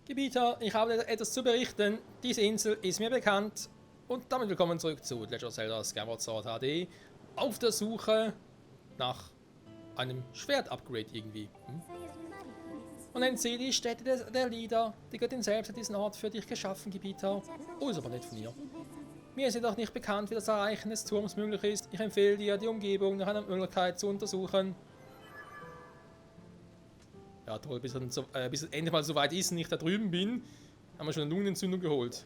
Gebieter, ich habe etwas zu berichten. Diese Insel ist mir bekannt. Und damit willkommen zurück zu Legend of Zelda Skyward Sword HD. Auf der Suche nach einem Schwert-Upgrade irgendwie. Und dann seht die Stätte der Lieder. Die Göttin selbst hat diesen Ort für dich geschaffen, Gebieter. Oh, ist aber nicht von ihr. Mir ist jedoch nicht bekannt, wie das Erreichen des Turms möglich ist. Ich empfehle dir, die Umgebung nach einer Möglichkeit zu untersuchen. Ja toll, bis es endlich mal so weit ist und ich da drüben bin, haben wir schon eine Lungenentzündung geholt.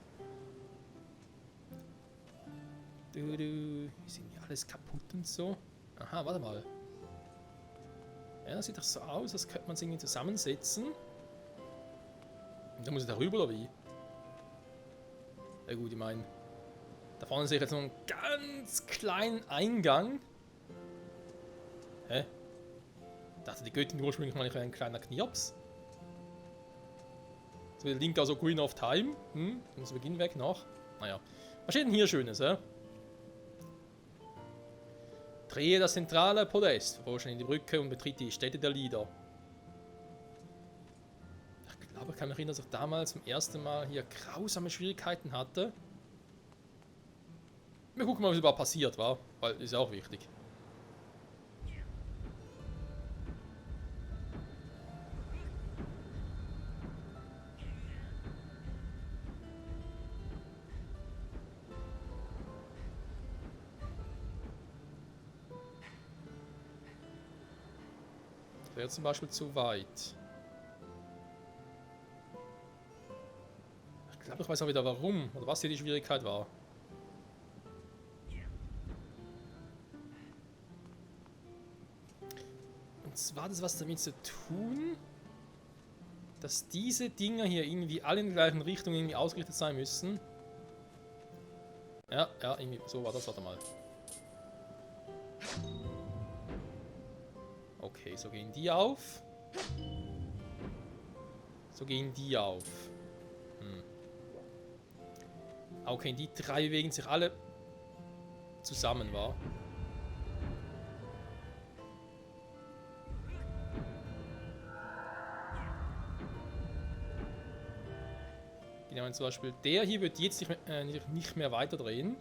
Ist irgendwie alles kaputt und so. Aha, warte mal. Ja, das sieht doch so aus, als könnte man es irgendwie zusammensetzen. Und dann muss ich da rüber oder wie? Ja gut, ich meine, da vorne sehe ich jetzt noch einen ganz kleinen Eingang. Hä? Ich dachte, die Göttin ursprünglich mal ein kleiner Knirps. So wie der Link also Green of Time. Muss Beginn weg noch. Naja. Was steht denn hier Schönes, hä? Drehe das zentrale Podest, verforschen in die Brücke und betritt die Stätte der Lieder. Ich glaube, ich kann mich erinnern, dass ich damals zum ersten Mal hier grausame Schwierigkeiten hatte. Wir gucken mal, was überhaupt passiert war, weil ist ja auch wichtig. Wäre zum Beispiel zu weit. Ich glaube, ich weiß auch wieder warum oder was hier die Schwierigkeit war. Und zwar hat es was damit zu tun, dass diese Dinger hier irgendwie alle in die gleichen Richtung irgendwie ausgerichtet sein müssen. Ja, irgendwie so war das, warte mal. Okay, so gehen die auf. So gehen die auf. Okay, die drei bewegen sich alle zusammen, wa? Genau, zum Beispiel der hier wird jetzt nicht mehr weiterdrehen.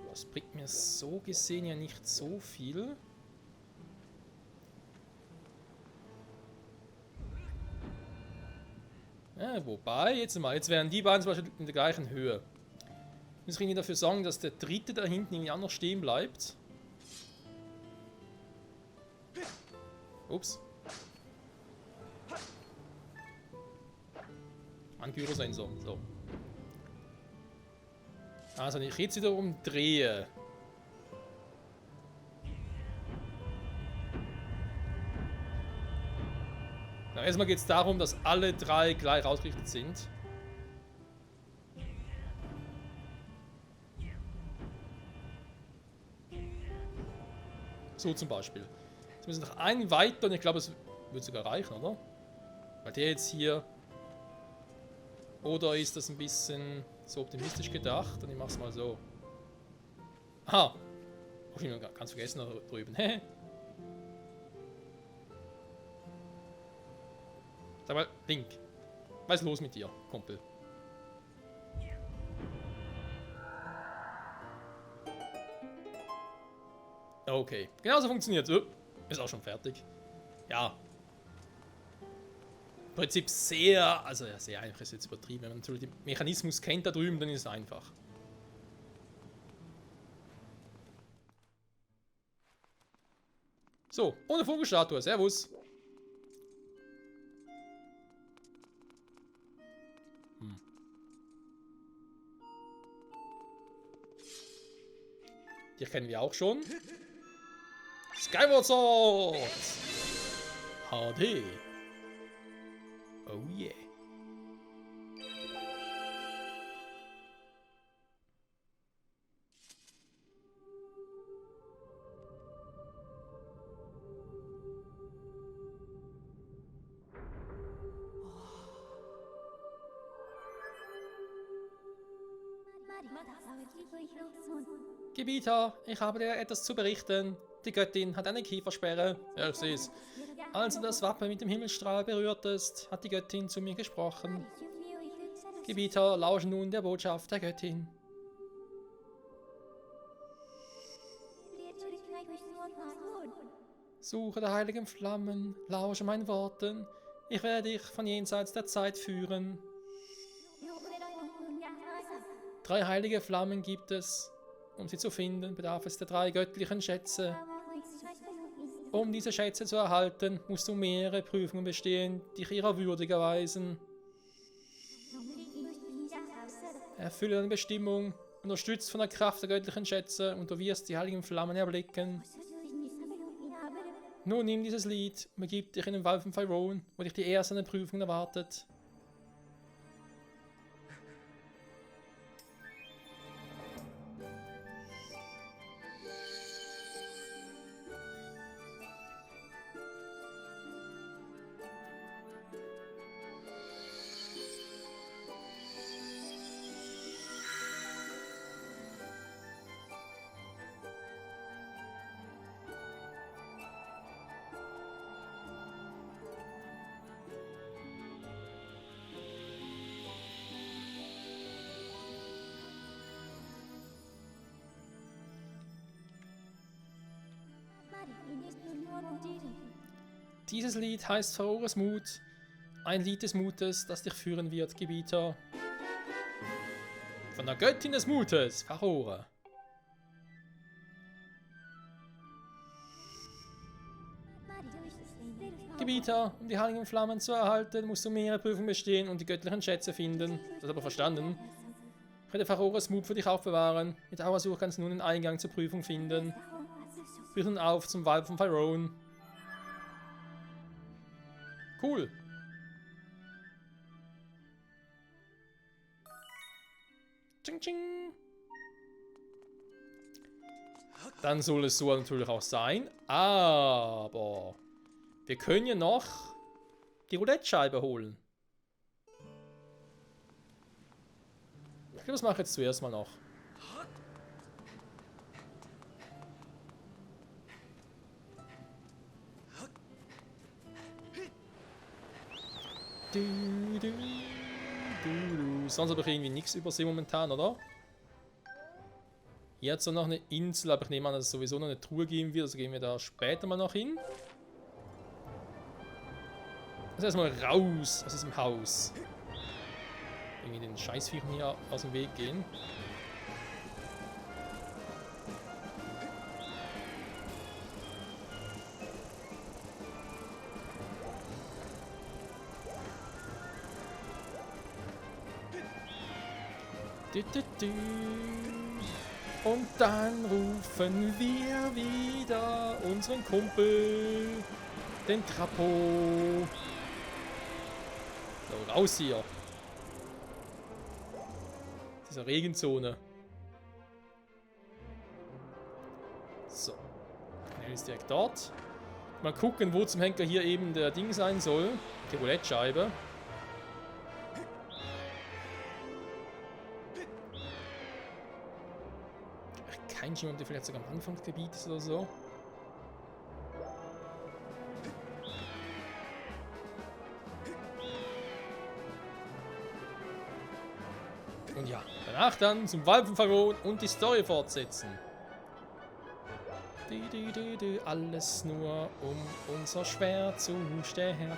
Das bringt mir so gesehen ja nicht so viel. Ja, wobei, jetzt wären die beiden zum Beispiel in der gleichen Höhe. Muss ich irgendwie dafür sorgen, dass der dritte da hinten irgendwie auch noch stehen bleibt. Ups. Ein Gyrosensor. So. Also, wenn ich jetzt wiederum drehe. Na, erstmal geht es darum, dass alle drei gleich ausgerichtet sind. So zum Beispiel. Jetzt müssen wir noch einen weiter und ich glaube, es wird sogar reichen, oder? Weil der jetzt hier. Oder ist das ein bisschen so optimistisch gedacht? Und ich mach's mal so. Aha! Oh, ich habe ganz vergessen da drüben. Sag mal, Link. Was ist los mit dir, Kumpel? Okay, genauso funktioniert es. Ist auch schon fertig. Ja. Im Prinzip sehr, also ja, sehr einfach ist jetzt übertrieben. Wenn man natürlich den Mechanismus kennt da drüben, dann ist es einfach. So, ohne Vogelstatue. Servus. Die kennen wir auch schon. Skyward Sword! HD. Oh yeah. Gebieter, ich habe dir etwas zu berichten. Die Göttin hat eine Kiefersperre. Ja, ich sehe es. Als du das Wappen mit dem Himmelsstrahl berührtest, hat die Göttin zu mir gesprochen. Gebieter, lausche nun der Botschaft der Göttin. Suche der heiligen Flammen, lausche meinen Worten. Ich werde dich von jenseits der Zeit führen. 3 heilige Flammen gibt es. Um sie zu finden, bedarf es der 3 göttlichen Schätze. Um diese Schätze zu erhalten, musst du mehrere Prüfungen bestehen, die dich ihrer würdig erweisen. Erfülle deine Bestimmung, unterstützt von der Kraft der göttlichen Schätze, und du wirst die heiligen Flammen erblicken. Nun nimm dieses Lied und begib dich in den Wald von Pharaon, wo dich die erste Prüfung erwartet. Dieses Lied heißt Pharaohs Mut, ein Lied des Mutes, das dich führen wird, Gebieter. Von der Göttin des Mutes, Pharaoh. Gebieter, um die heiligen Flammen zu erhalten, musst du mehrere Prüfungen bestehen und die göttlichen Schätze finden. Das aber verstanden. Ich werde Pharaohs Mut für dich aufbewahren. Mit Auersuch kannst du nun den Eingang zur Prüfung finden. Brich nun auf zum Wald von Pharaon. Cool. Tsching, tsching. Dann soll es so natürlich auch sein. Aber wir können ja noch die Roulette-Scheibe holen. Ich glaube, das mache ich jetzt zuerst mal noch. Sonst habe ich irgendwie nichts übersehen momentan, oder? Hier hat es noch eine Insel, aber ich nehme an, dass es sowieso noch eine Truhe geben wird, also gehen wir da später mal noch hin. Also erstmal raus aus diesem Haus. Irgendwie den Scheißviechern hier aus dem Weg gehen. Und dann rufen wir wieder unseren Kumpel, den Trappo. So, raus hier. Diese Regenzone. So. Er ist direkt dort. Mal gucken, wo zum Henker hier eben der Ding sein soll. Die Roulette-Scheibe. Kein Schimmer, der vielleicht sogar am Anfang des Gebietes oder so. Und ja, danach dann zum Wald von Pharaon und die Story fortsetzen. Alles nur, um unser Schwert zu stärken.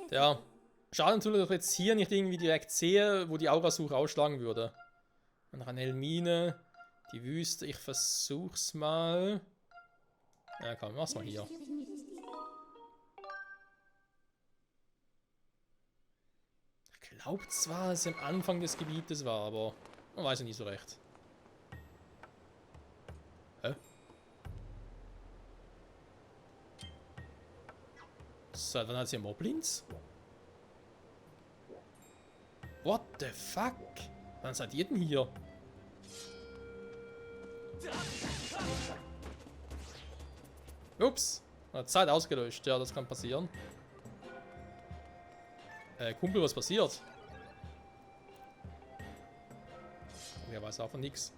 Ja, schade natürlich, dass ich jetzt hier nicht irgendwie direkt sehe, wo die Aurasuche ausschlagen würde. Dann Ranelmine, die Wüste, ich versuch's mal. Ja komm, mach's mal hier. Ich glaube zwar, dass es am Anfang des Gebietes war, aber man weiß ja nicht so recht. Hä? Seit wann hat sie Moblins? What the fuck? Wann seid ihr denn hier? Ups. Hat Zeit ausgelöscht. Ja, das kann passieren. Kumpel, was passiert? Wer weiß auch von nix.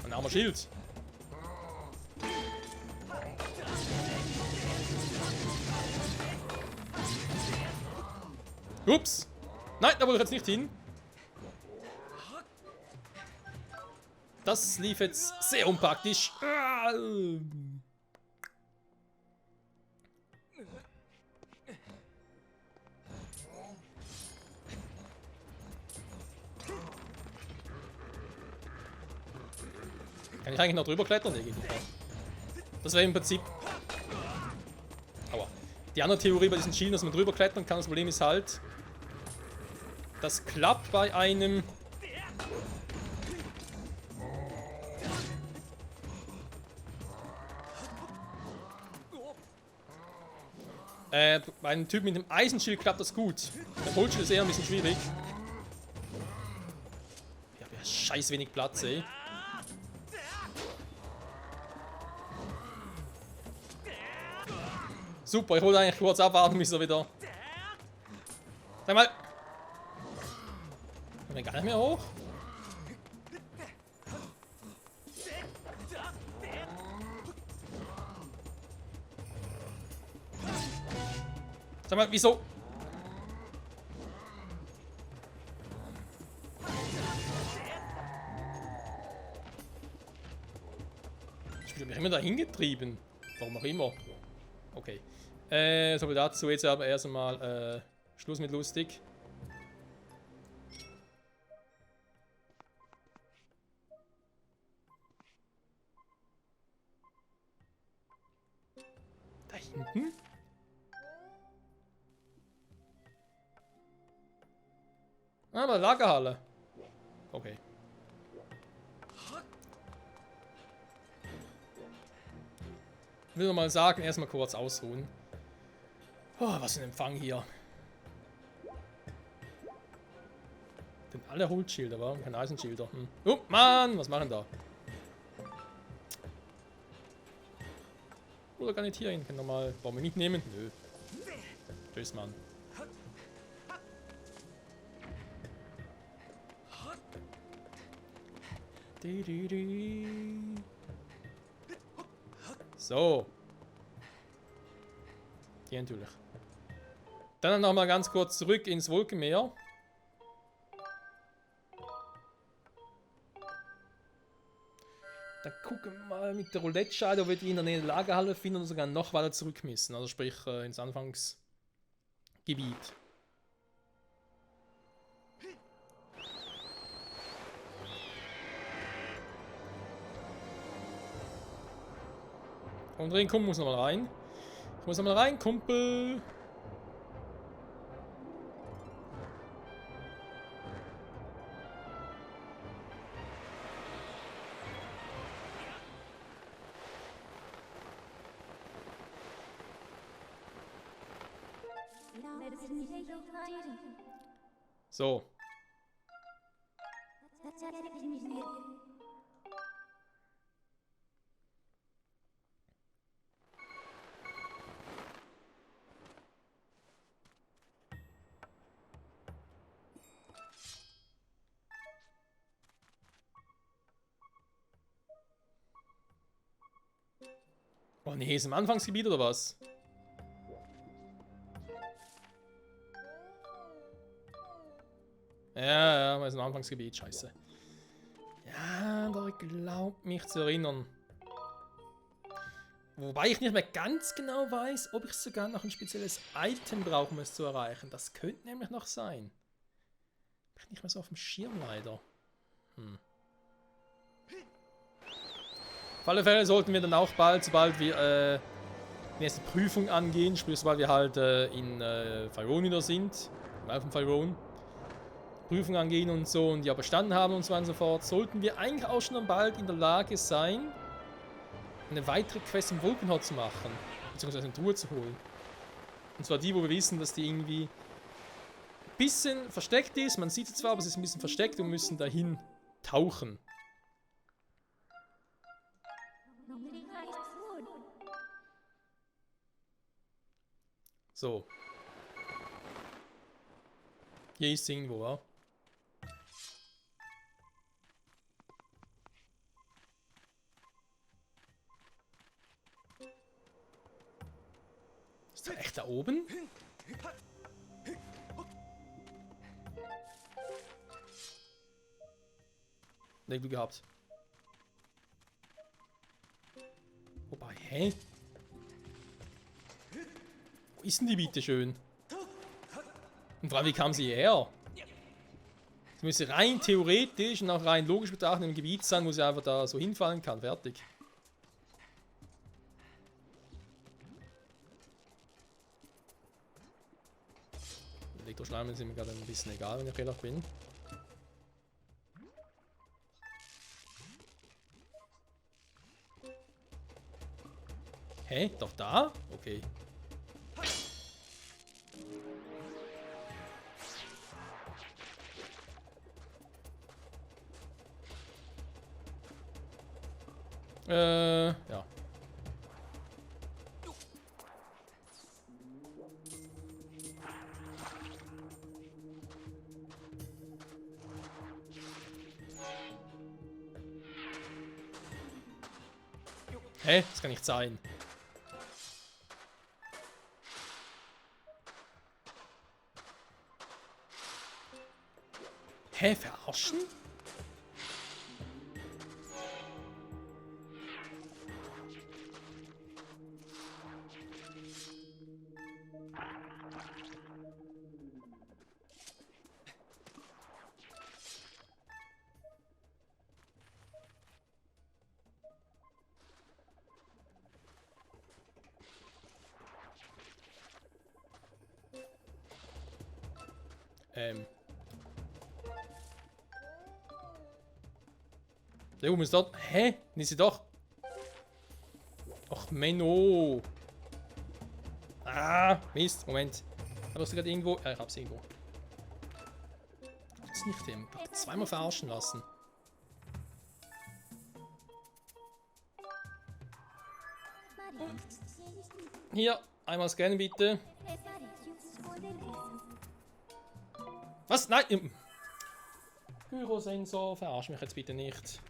Ein armer Schild. Ups. Nein, da wollte ich jetzt nicht hin. Das lief jetzt sehr unpraktisch. Kann ich eigentlich noch drüber klettern? Nee, geht nicht. Das wäre im Prinzip... Aua. Die andere Theorie bei diesen Schienen, dass man drüber klettern kann, das Problem ist halt... Das klappt bei einem... bei einem Typ mit dem Eisenschild klappt das gut. Der Holzschild ist eher ein bisschen schwierig. Ich habe ja scheiß wenig Platz, ey. Super, ich wollte eigentlich kurz abwarten, bis er wieder... Sag mal! Kommen wir gar nicht mehr hoch? Sag mal, wieso? Ich bin mich immer dahin getrieben. Warum auch immer. Okay. So viel dazu. Jetzt aber erst einmal Schluss mit lustig. Da hinten? Aber Lagerhalle. Okay. Ich will mal sagen, erstmal kurz ausruhen. Oh, was ein Empfang hier. Denn alle Holzschilder, warum kein Eisenschilder? Oh, Mann, was machen da? Oder kann ich hier hin? Kann nochmal Bombe mitnehmen? Nö. Tschüss, Mann. So. Hier natürlich. Dann nochmal ganz kurz zurück ins Wolkenmeer. Dann gucken wir mal mit der Roulette-Scheibe, ob wir die in der Nähe der Lagerhalle finden und sogar noch weiter zurück müssen. Also sprich ins Anfangsgebiet. Und reinkommen muss nochmal rein. Ich muss nochmal rein, Kumpel. So. Oh nee, ist im Anfangsgebiet oder was? Ja, ist im Anfangsgebiet, scheiße. Ja, da glaubt mich zu erinnern. Wobei ich nicht mehr ganz genau weiß, ob ich sogar noch ein spezielles Item brauche, um es zu erreichen. Das könnte nämlich noch sein. Bin ich nicht mehr so auf dem Schirm leider. Auf alle Fälle sollten wir dann auch bald, sobald wir die nächste Prüfung angehen, sprich sobald wir halt in Faerûn wieder sind, auf dem Faerûn, Prüfung angehen und so und ja bestanden haben und so weiter und so fort, sollten wir eigentlich auch schon bald in der Lage sein, eine weitere Quest im Wolkenhort zu machen, beziehungsweise eine Truhe zu holen. Und zwar die, wo wir wissen, dass die irgendwie ein bisschen versteckt ist, man sieht sie zwar, aber sie ist ein bisschen versteckt und müssen dahin tauchen. So. Hier ist irgendwo, ja. Ist der echt da oben? Ne, Glück gehabt. Wobei, hä? Wo ist denn die bitte schön? Und vor allem, wie kam sie hierher? Sie müsste rein theoretisch und auch rein logisch betrachtet im Gebiet sein, wo sie einfach da so hinfallen kann. Fertig. Elektroschleimen sind mir gerade ein bisschen egal, wenn ich ehrlich bin. Hä? Doch da? Okay. Ja. Hä? Das kann nicht sein. Hä? Verarschen? Der oben ist dort. Hä? Ist sie doch. Och, Menno. Ah, Mist. Moment. Aber hast du gerade irgendwo. Ja, ich hab's irgendwo. Gibt's nicht den. Zweimal verarschen lassen. Hier, einmal scannen bitte. Was? Nein! Gyrosensor, verarsch mich jetzt bitte nicht.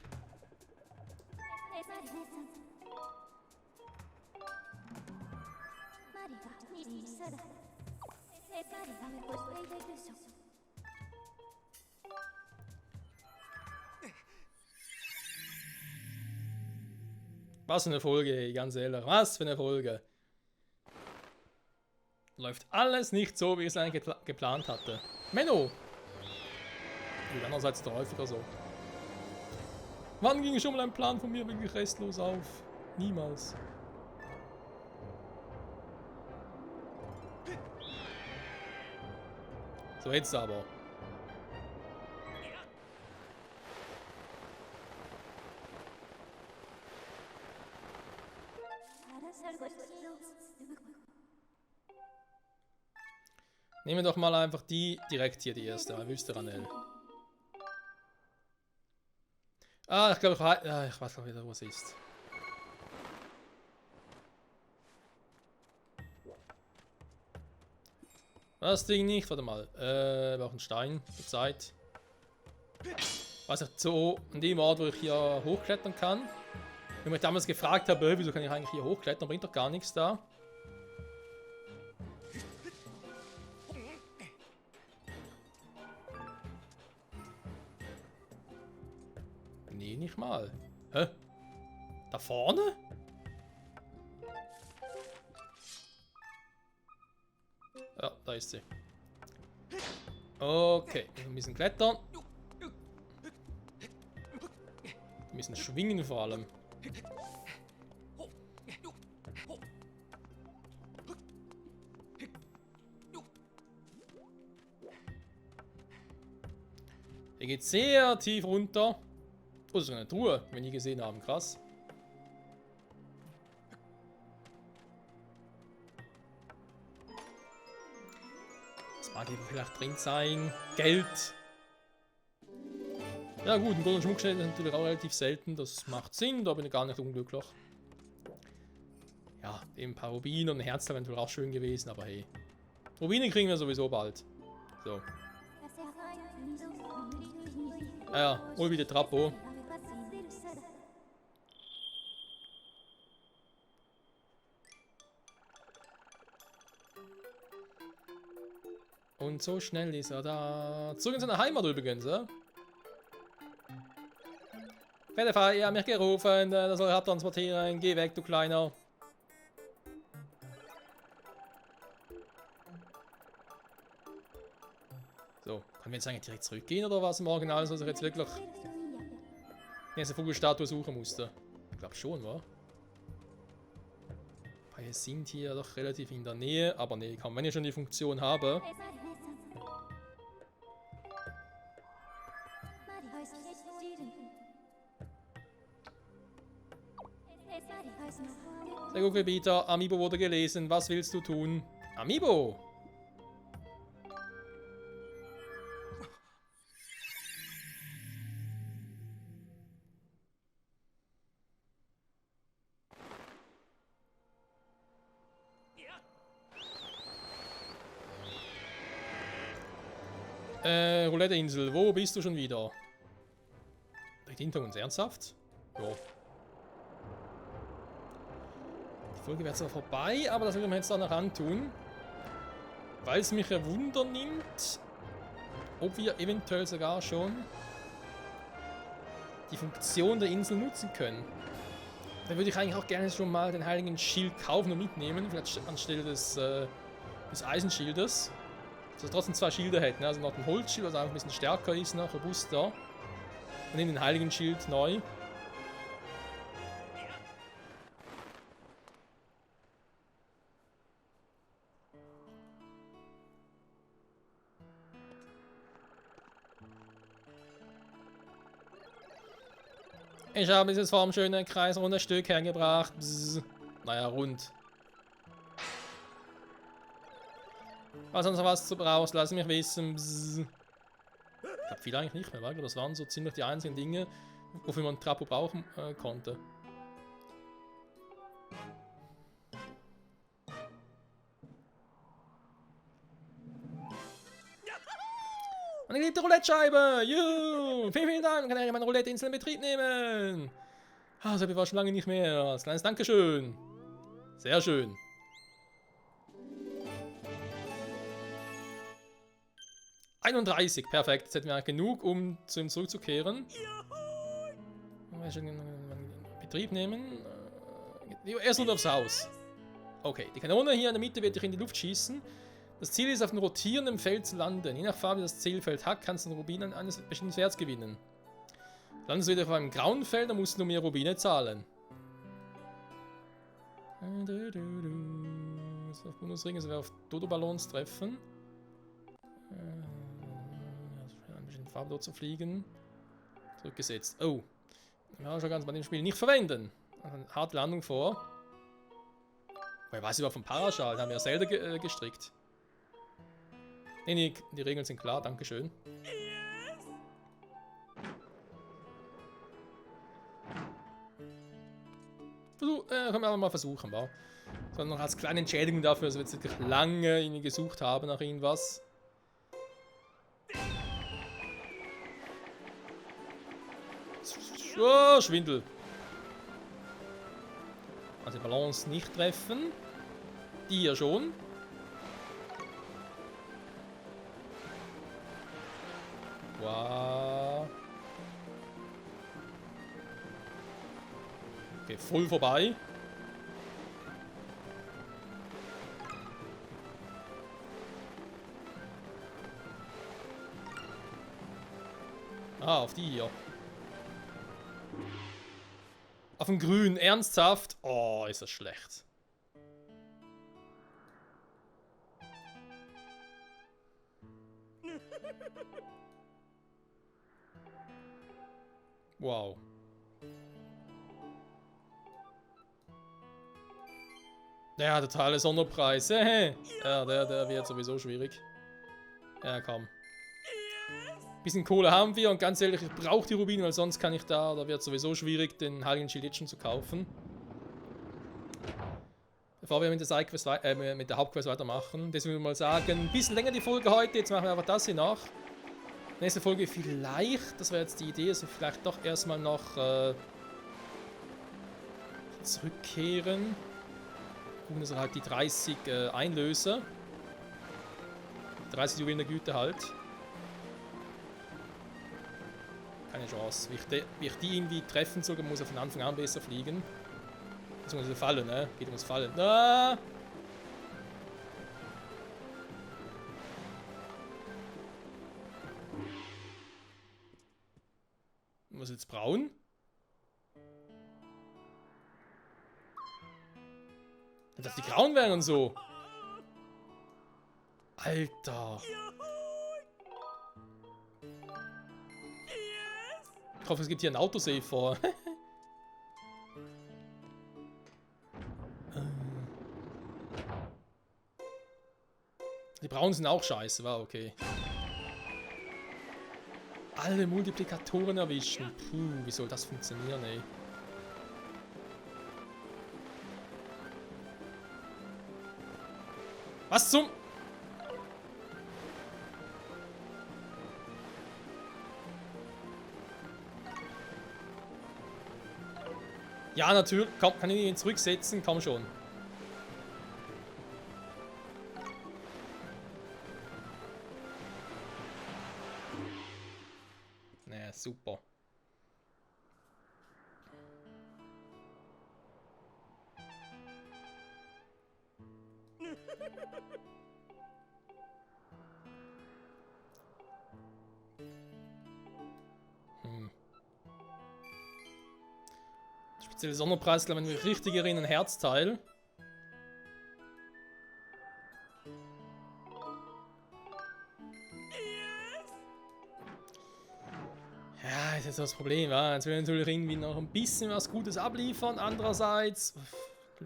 Was für eine Folge, ganz ehrlich. Was für eine Folge. Läuft alles nicht so, wie ich es eigentlich geplant hatte. Menno! Gut, andererseits der häufiger so. Wann ging schon mal ein Plan von mir wirklich restlos auf? Niemals. So, jetzt aber. Nehmen wir doch mal einfach die direkt hier, die erste, Wüste Ranel. Ah, ich glaube, ich weiß noch wieder, wo es ist. Das Ding nicht, warte mal. Wir brauchen Stein, zur Zeit. Weiß nicht, so an dem Ort, wo ich hier hochklettern kann. Wenn ich mich damals gefragt habe, wieso kann ich eigentlich hier hochklettern, bringt doch gar nichts da. Nee, nicht mal. Hä? Da vorne? Ja, da ist sie. Okay, wir müssen klettern. Wir müssen schwingen vor allem. Hier geht sehr tief runter. Oh, das ist eine Truhe, wenn wir nie gesehen haben. Krass. Das mag hier vielleicht drin sein. Geld. Ja gut, ein goldener Schmuckstein ist natürlich auch relativ selten. Das macht Sinn, da bin ich gar nicht unglücklich. Ja, die Eben ein paar Rubine und ein Herz wären wohl auch schön gewesen, aber hey. Rubine kriegen wir sowieso bald. So. Ah ja, hol wieder Trappo. Und so schnell ist er da. Zurück in seine Heimat übrigens, ja? Fedefei, er hat mich gerufen, der soll abtransportieren. Geh weg, du Kleiner. So, können wir jetzt eigentlich direkt zurückgehen oder was im Original, dass ich jetzt wirklich diese Vogelstatue suchen musste? Ich glaube schon, wa? Wir sind hier doch relativ in der Nähe, aber nee, komm, wenn ich schon die Funktion habe. Sehr gut, Gebieter. Amiibo wurde gelesen. Was willst du tun? Amiibo! Roulette-Insel, wo bist du schon wieder? Direkt hinter uns, ernsthaft? Ja. Die Folge wird zwar vorbei, aber das will man jetzt da noch antun. Weil es mich ein Wunder nimmt, ob wir eventuell sogar schon die Funktion der Insel nutzen können. Dann würde ich eigentlich auch gerne schon mal den heiligen Schild kaufen und mitnehmen, vielleicht anstelle des Eisenschildes. Dass wir trotzdem zwei Schilder hätten, also noch den Holzschild, was auch ein bisschen stärker ist, noch robuster. Und in den heiligen Schild neu. Ich habe dieses formschöne kreisrunde Stück hergebracht. Bzz. Naja, rund. Was sonst noch was du brauchst, lass mich wissen. Bzz. Ich glaube viel eigentlich nicht mehr, weil das waren so ziemlich die einzigen Dinge, wofür man Trappo brauchen konnte. Meine geliebte Roulette-Scheibe! Juhu! Vielen, vielen Dank! Kann ich meine Roulette-Insel in Betrieb nehmen? Ah, das habe ich war schon lange nicht mehr. Als kleines Dankeschön. Sehr schön. ...31, perfekt. Jetzt hätten wir genug, um zu ihm zurückzukehren. Betrieb nehmen. Erst runter aufs Haus. Okay, die Kanone hier in der Mitte wird dich in die Luft schießen. Das Ziel ist, auf einem rotierenden Feld zu landen. Je nach Farbe, das Zielfeld hat, kannst du einen Rubin eines bestimmten Werts gewinnen. Landest du wieder auf einem grauen Feld, dann musst du nur mehr Rubine zahlen. Auf Bonusring ist wir auf Dodo-Ballons treffen. Ein bisschen Farbe dort zu fliegen. Zurückgesetzt. Oh. Ja, schon ganz bei dem Spiel nicht verwenden. Eine harte Landung vor. Ich weiß überhaupt vom Paraschal, da haben wir ja selten gestrickt. Nee, die Regeln sind klar, dankeschön. Können wir aber mal versuchen, wa? So, noch als kleine Entschädigung dafür, dass wir jetzt wirklich lange irgendwie gesucht haben nach irgendwas. Oh, Schwindel. Also die Balance nicht treffen. Die hier schon. Wow. Okay, voll vorbei. Ah, auf die hier. Auf dem Grün, ernsthaft? Oh, ist das schlecht. Wow. Ja, totale Sonderpreise. Ja, der wird sowieso schwierig. Ja, komm. Bisschen Kohle haben wir und ganz ehrlich, ich brauche die Rubine, weil sonst kann ich da wird sowieso schwierig, den Heiligen Schild jetzt schon zu kaufen. Bevor wir mit der, mit der Hauptquest weitermachen. Deswegen würde ich mal sagen, ein bisschen länger die Folge heute. Jetzt machen wir einfach das hier noch. Nächste Folge vielleicht, das wäre jetzt die Idee, also vielleicht doch erstmal noch zurückkehren. Gucken, dass wir halt die 30 einlösen. 30 Juwelen der Güte halt. Keine Chance. Wie ich die irgendwie treffen soll, muss er von Anfang an besser fliegen. Das muss fallen, ne? Geht ums Fallen. Ah! Was jetzt braun? Ich dachte, die grauen wären und so. Alter. Ich hoffe, es gibt hier ein Autosave vor. Die braunen sind auch scheiße, war okay. Alle Multiplikatoren erwischen. Puh, wie soll das funktionieren, ey? Was zum... Ja, natürlich. Komm, kann ich ihn zurücksetzen? Komm schon. Naja, super. Spezielle Sonderpreis, glaube ich, wenn ich mich richtig erinnere, ein Herzteil. Ja, ist jetzt das Problem, ja. Jetzt will ich natürlich irgendwie noch ein bisschen was Gutes abliefern. Andererseits,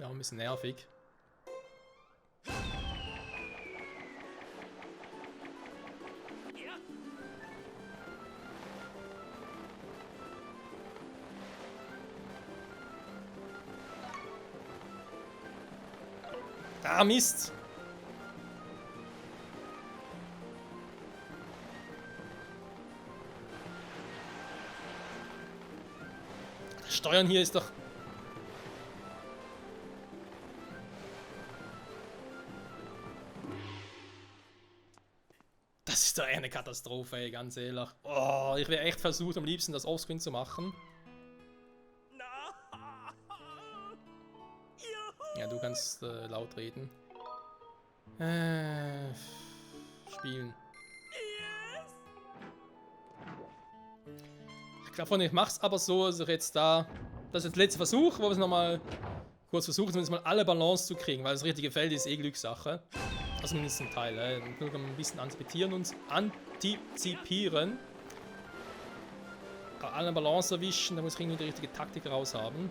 auch ein bisschen nervig. Ah, Mist! Das Steuern hier ist doch... Das ist doch eine Katastrophe, ey, ganz ehrlich. Oh, ich wäre echt versucht, am liebsten das Offscreen zu machen. Ja, du kannst laut reden. Spielen. Ich glaube, ich mach's aber so, dass ich jetzt da... Das ist jetzt der letzte Versuch, wo wir es nochmal kurz versuchen, zumindest mal alle Balance zu kriegen, weil das richtige Feld ist eh Glückssache. Also zumindest ein Teil, Nur ein bisschen antizipieren und antizipieren. Aber alle Balance erwischen, da muss ich irgendwie die richtige Taktik raus haben.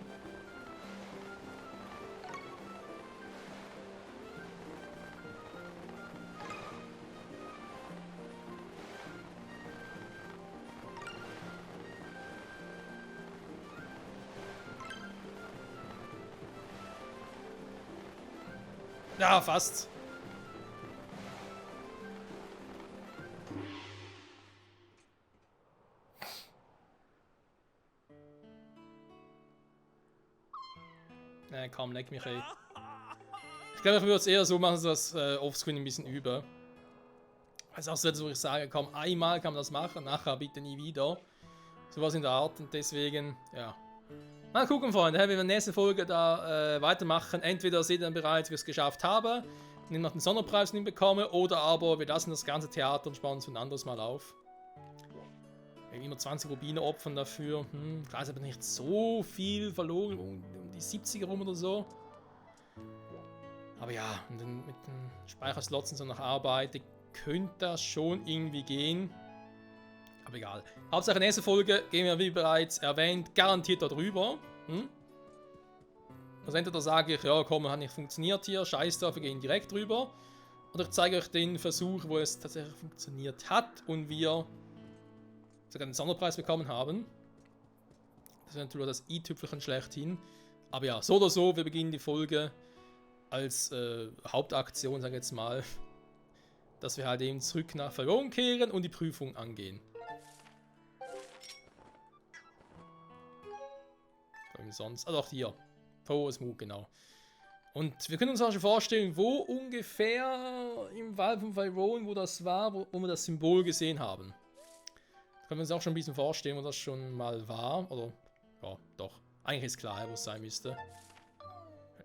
Ja, fast. Kaum leck mich, ey. Ich glaube, ich würde es eher so machen, dass das Offscreen ein bisschen über. Also auch so, wo ich sage, komm, einmal kann man das machen, nachher bitte nie wieder. Sowas in der Art und deswegen, ja. Mal gucken, Freunde, wenn wir in der nächsten Folge da weitermachen. Entweder seht ihr dann bereits, wie ich es geschafft habe und ich noch den Sonderpreis nicht bekomme, oder aber wir lassen das ganze Theater und sparen uns ein anderes Mal auf. Wir immer 20 Rubine opfern dafür. Klar ist aber nicht so viel verloren, um die 70er rum oder so. Aber ja, mit den Speicherslots und so nach Arbeit könnte das schon irgendwie gehen. Aber egal. Hauptsache nächste Folge gehen wir, wie bereits erwähnt, garantiert darüber. Also entweder sage ich, ja komm, hat nicht funktioniert hier, scheiß drauf, wir gehen direkt drüber. Oder ich zeige euch den Versuch, wo es tatsächlich funktioniert hat und wir sogar den Sonderpreis bekommen haben. Das ist natürlich das i-Tüpfelchen schlechthin. Aber ja, so oder so, wir beginnen die Folge als Hauptaktion, sag ich jetzt mal, dass wir halt eben zurück nach Faron kehren und die Prüfung angehen. Sonst, also auch hier. Frohes Mut, genau. Und wir können uns auch schon vorstellen, wo ungefähr im Wald von Faron, wo das war, wo wir das Symbol gesehen haben. Das können wir uns auch schon ein bisschen vorstellen, wo das schon mal war. Oder, ja, doch. Eigentlich ist klar, wo es sein müsste.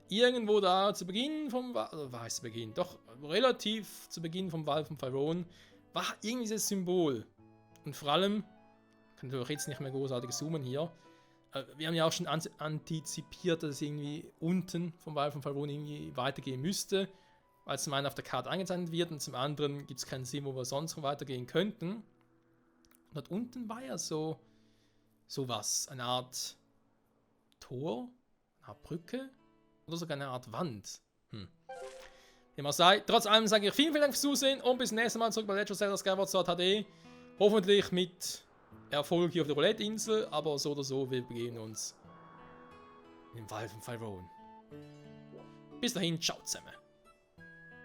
Irgendwo da zu Beginn vom Wald, oder war es zu Beginn? Doch, relativ zu Beginn vom Wald von Faron war irgendwie dieses Symbol. Und vor allem, ich kann natürlich jetzt nicht mehr großartig zoomen hier. Wir haben ja auch schon antizipiert, dass es irgendwie unten vom Wald von Faron irgendwie weitergehen müsste. Weil es zum einen auf der Karte eingezeichnet wird und zum anderen gibt es keinen Sinn, wo wir sonst noch weitergehen könnten. Und dort unten war ja so was, eine Art Tor, eine Art Brücke oder sogar eine Art Wand. Wie man sei, trotz allem sage ich vielen Dank fürs Zusehen und bis zum nächsten Mal zurück bei Legend of Zelda Skyward Sword HD. Hoffentlich mit Erfolg hier auf der Roulette-Insel, aber so oder so, wir begeben uns in den Wald von Faron. Bis dahin, ciao zusammen.